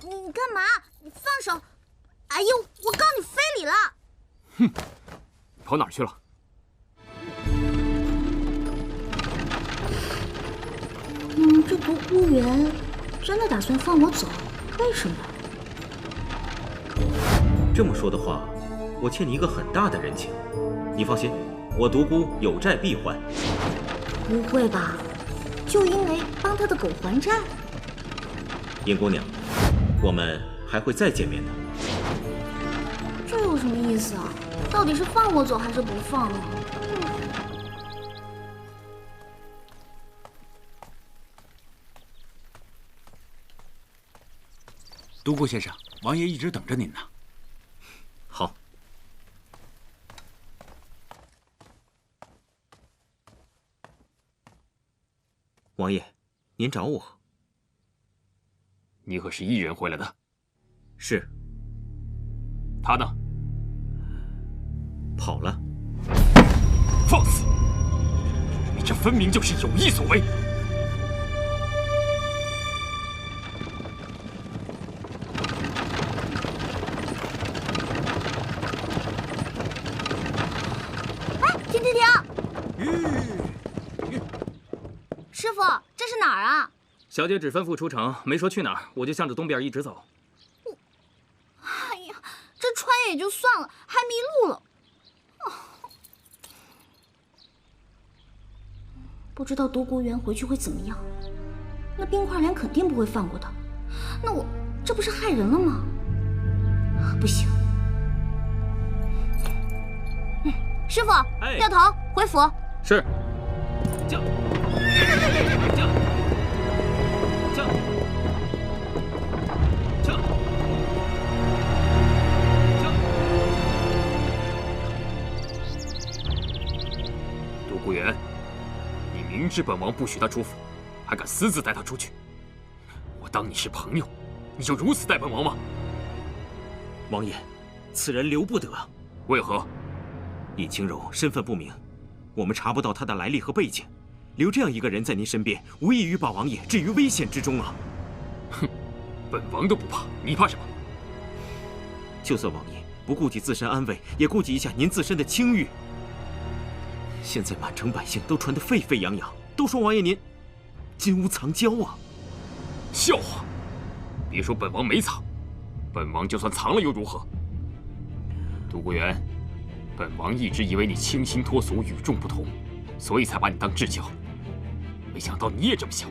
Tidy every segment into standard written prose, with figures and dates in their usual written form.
你干嘛？你放手！哎呦，我告你非礼了！哼，跑哪儿去了？这独孤园真的打算放我走？为什么？这么说的话，我欠你一个很大的人情。你放心，我独孤有债必还。不会吧？就因为帮他的狗还债？尹姑娘，我们还会再见面的。这有什么意思啊？到底是放我走还是不放呢？独孤先生，王爷一直等着您呢。好。王爷，您找我？你和11人回来的？是。他呢？跑了。放肆！你这分明就是有意所为。师傅，这是哪儿啊？小姐只吩咐出城，没说去哪儿，我就向着东边一直走。哎呀，这穿也就算了，还迷路了。不知道独孤园回去会怎么样？那冰块莲肯定不会放过他。那我这不是害人了吗？不行。师傅，掉头回府。是。驾！驾！驾！驾！驾！独孤园，你明知本王不许他出府，还敢私自带他出去？我当你是朋友，你就如此待本王吗？王爷，此人留不得。为何？尹清柔身份不明，我们查不到他的来历和背景。留这样一个人在您身边，无异于把王爷置于危险之中啊！哼，本王都不怕，你怕什么？就算王爷不顾及自身安危，也顾及一下您自身的清誉。现在满城百姓都传得沸沸扬扬，都说王爷您金屋藏娇啊！笑话！别说本王没藏，本王就算藏了又如何？独孤园，本王一直以为你清新脱俗、与众不同，所以才把你当至交。没想到你也这么想。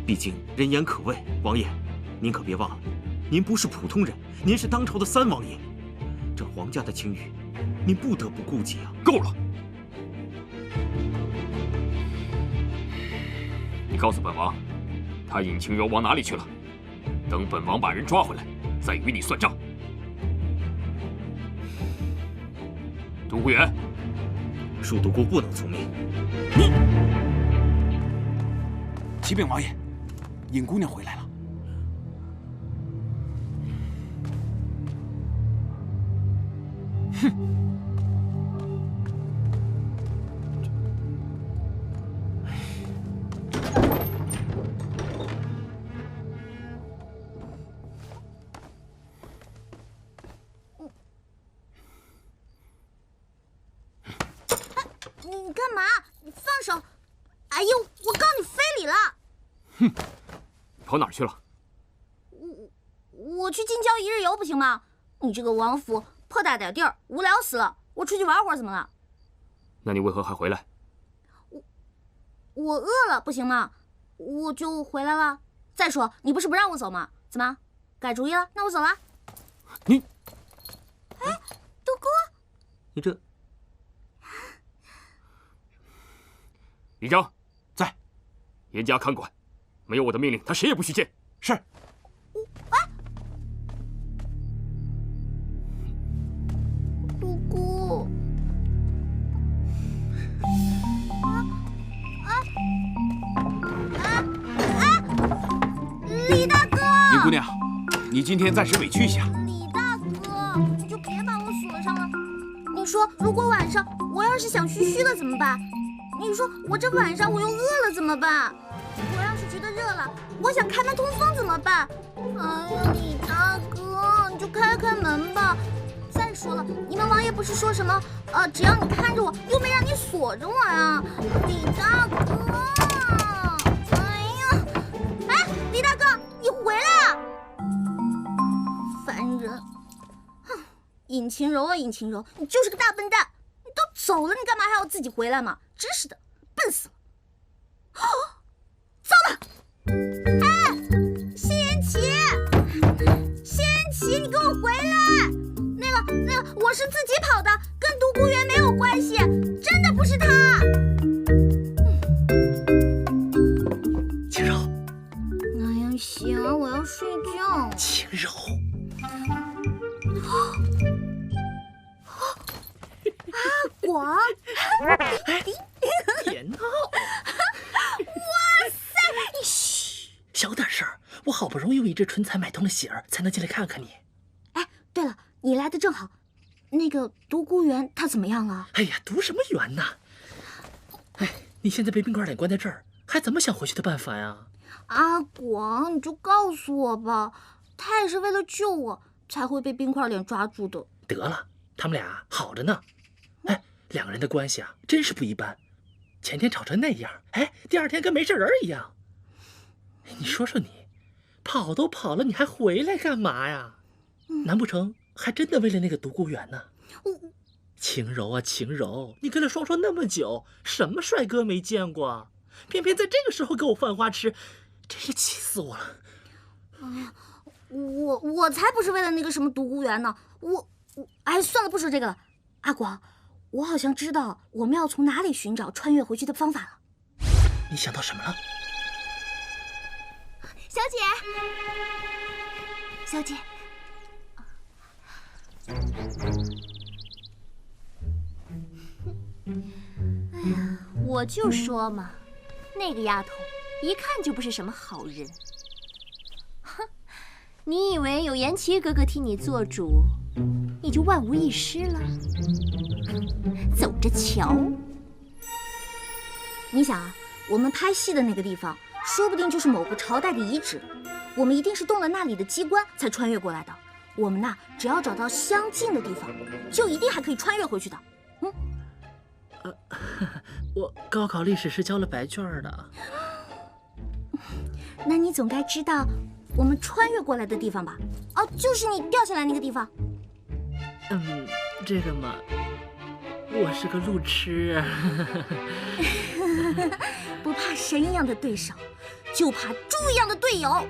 毕竟人言可畏，王爷，您可别忘了，您不是普通人，您是当朝的三王爷，这皇家的清誉，您不得不顾及啊！够了！你告诉本王，他尹清柔往哪里去了？等本王把人抓回来，再与你算账。独孤园，恕独孤不能从命。你，启禀王爷，尹姑娘回来了。哼！你干嘛？你放手！哎呦，我告你非礼了！哼，跑哪儿去了？我去京郊一日游不行吗？你这个王府破大点地儿，无聊死了。我出去玩会儿怎么了？那你为何还回来？我饿了不行吗？我就回来了。再说你不是不让我走吗？怎么改主意了？那我走了。你，哎，独孤，你这。李章在，严加看管，没有我的命令，他谁也不许见。是。独孤，李大哥！尹姑娘，你今天暂时委屈一下。李大哥，你就别把我锁上了。你说，如果晚上我要是想嘘嘘了怎么办？你说我这晚上我又饿了怎么办？我要是觉得热了，我我想开门通风怎么办？哎呀，李大哥，你就开开门吧。再说了，你们王爷不是说什么只要你看着我，又没让你锁着我呀，李大哥。哎呀，哎，李大哥，你回来啊！烦人！哼，尹晴柔啊，尹晴柔，你就是个大笨蛋！你都走了，你干嘛还要自己回来嘛？真是的，笨死了！哦，糟了！哎，谢言齐，谢言齐，你给我回来！那个，我是自己跑的，跟独孤园没有关系，真的不是他。晴柔，哎呀，行，我要睡觉。晴柔，阿广，别闹！哇塞，你嘘，小点声，我好不容易用一只唇彩买通了喜儿，才能进来看看你。哎，对了，你来的正好。那个独孤园他怎么样了？哎呀，独什么园呢？哎，你现在被冰块脸关在这儿，还怎么想回去的办法呀？阿广，你就告诉我吧，他也是为了救我才会被冰块脸抓住的。得了，他们俩好着呢。哎，两个人的关系啊，真是不一般。前天吵成那样，哎，第二天跟没事人一样。你说说你，跑都跑了，你还回来干嘛呀？难不成还真的为了那个独孤园呢？晴柔啊，晴柔，你跟了双双那么久，什么帅哥没见过？偏偏在这个时候给我犯花痴，真是气死我了！哎呀，我才不是为了那个什么独孤园呢！哎，算了，不说这个了。阿广，我好像知道我们要从哪里寻找穿越回去的方法了。你想到什么了？小姐，小姐。哎呀，我就说嘛，那个丫头一看就不是什么好人。哼，你以为有言齐哥哥替你做主，你就万无一失了？走着瞧。你想啊，我们拍戏的那个地方，说不定就是某个朝代的遗址，我们一定是动了那里的机关才穿越过来的。我们呐，只要找到相近的地方，就一定还可以穿越回去的。我高考历史是交了白卷的。那你总该知道我们穿越过来的地方吧？哦，就是你掉下来那个地方。这个嘛，我是个路痴。不怕神一样的对手，就怕猪一样的队友。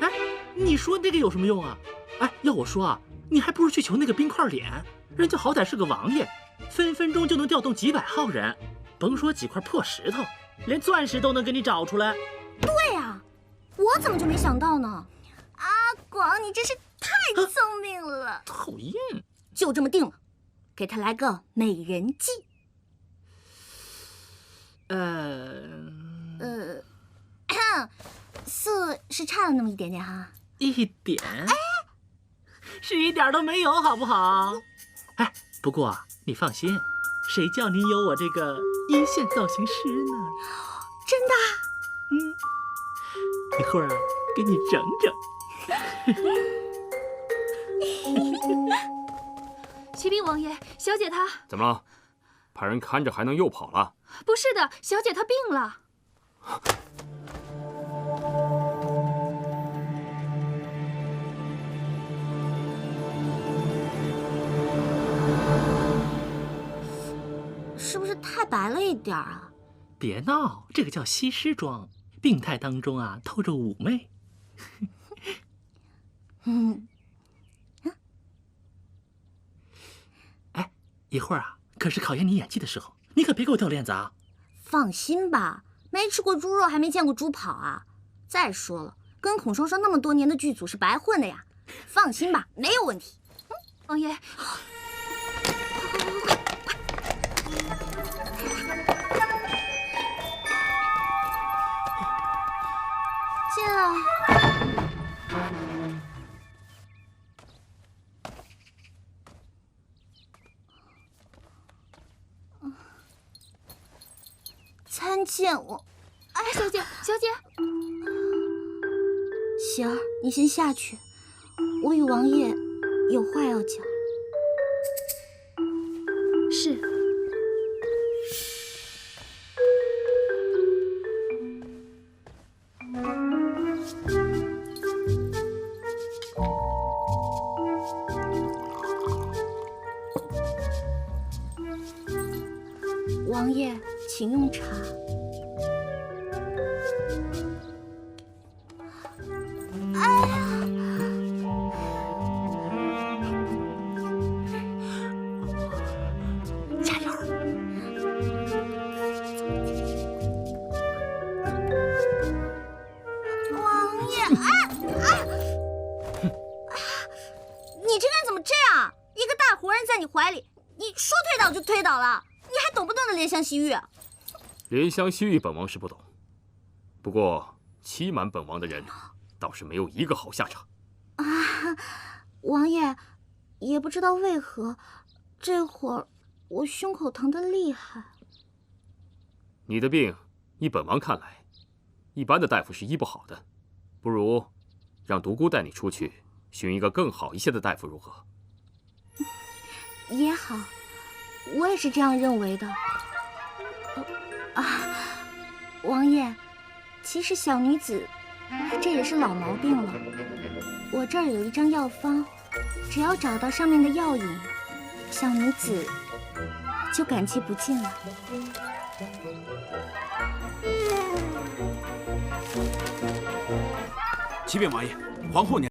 哎，你说这个有什么用啊？哎，要我说啊，你还不如去求那个冰块脸，人家好歹是个王爷，分分钟就能调动几百号人，甭说几块破石头，连钻石都能给你找出来。对呀，我怎么就没想到呢？阿广，你真是太聪明了。讨厌，就这么定了，给他来个美人计。4是差了那么一点点哈。一点？哎，是一点都没有，好不好？哎，不过啊，你放心，谁叫你有我这个一线造型师呢？真的？一会儿啊，给你整整。启禀王爷，小姐她怎么了？派人看着还能又跑了？不是的，小姐她病了。是不是太白了一点啊？别闹，这个叫西施妆，病态当中啊透着妩媚。哎，一会儿啊，可是考验你演技的时候，你可别给我掉链子啊！放心吧，没吃过猪肉还没见过猪跑啊！再说了，跟孔双双那么多年的剧组是白混的呀。放心吧，没有问题。王爷，进来。参见我。哎，小姐，小姐，喜儿，你先下去，我与王爷有话要讲。是。王爷，请用茶。哎呀！加油！王爷，你这个人怎么这样？一个大活人在你怀里，你说推倒就推倒了。你还懂不懂得怜香惜玉？怜香惜玉，本王是不懂。不过欺瞒本王的人，倒是没有一个好下场。啊，王爷，也不知道为何，这会儿我胸口疼得厉害。你的病，依本王看来，一般的大夫是医不好的，不如让独孤带你出去寻一个更好一些的大夫，如何？也好。我也是这样认为的。王爷，其实小女子这也是老毛病了。我这儿有一张药方，只要找到上面的药引，小女子就感激不尽了。启禀王爷，皇后娘。